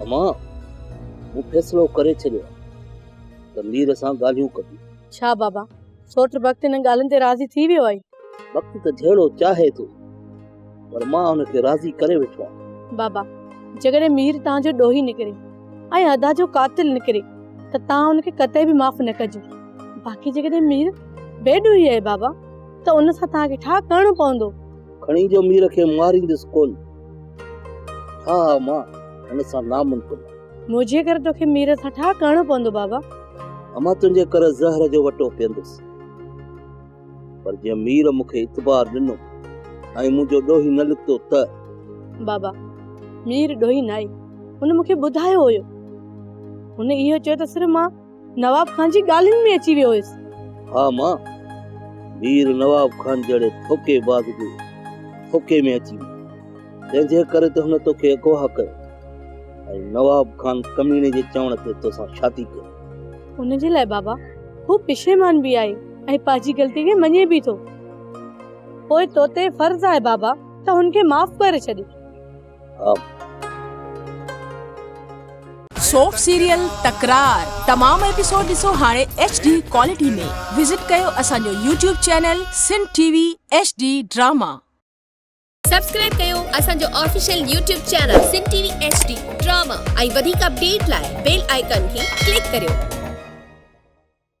अमा मूं फ़ैसिलो करे छॾियो त मीर सां ॻाल्हियूं कबी। छा बाबा सोट वक़्त इन ॻाल्हियुनि ते राज़ी थी वियो आहे? वक़्तु त जहिड़ो चाहे थो पर मां हुनखे राज़ी करे वेठो आहियां। बाबा जेकॾहिं मीर तव्हांजो ॾोही निकिरे ऐं अदा जो कातिल निकिरे त तव्हां हुनखे कतई बि माफ़ न कजो। बाक़ी जेकॾहिं मीर बेॾोही आहे बाबा त उन सां तव्हांखे छा करणो पवंदो? खणी जो मीर खे मारींदुसि कोन। हा मां हुन सां नामुमकिन। मुंहिंजे करे तोखे मीर सां छा करणो पवंदो बाबा? अमा तुंहिंजे करे ज़हर जो वटो पीअंदुसि पर जीअं मीर मूंखे इतबार ॾिनो ऐं मुंहिंजो ॾोही न लिखतो त। बाबा मीर ॾोही न आहे, हुन मूंखे ॿुधायो हुयो। हुन इहो चयो त सिर्फ़ मां नवाब खान जी ॻाल्हियुनि में अची वियो हुयुसि। हा मां मीर नवाब खान जहिड़े धोखेबाज़ जे धोखे में अची वियो, तंहिंजे करे त हुन तोखे अगवा कयो ऐं नवाब खान कमीने जे चवण ते तोसां शादी कई। उनजे लाइ बाबा हू पिशेमान भी आहे ऐं पंहिंजी ग़लती खे मञे भी थो। पोइ तो ते फर्ज़ आहे बाबा त हुनखे माफ़ करे छॾे। हा सोप सीरियल तकरार तमाम एपिसोड ॾिसो हाणे HD क्वालिटी में। विजिट कयो असांजो YouTube channel Sindh TV HD drama. Subscribe कयो असांजो official YouTube channel Sindh TV HD drama ऐं वधीक अपडेट लाइ बेल आइकन खे क्लिक करियो।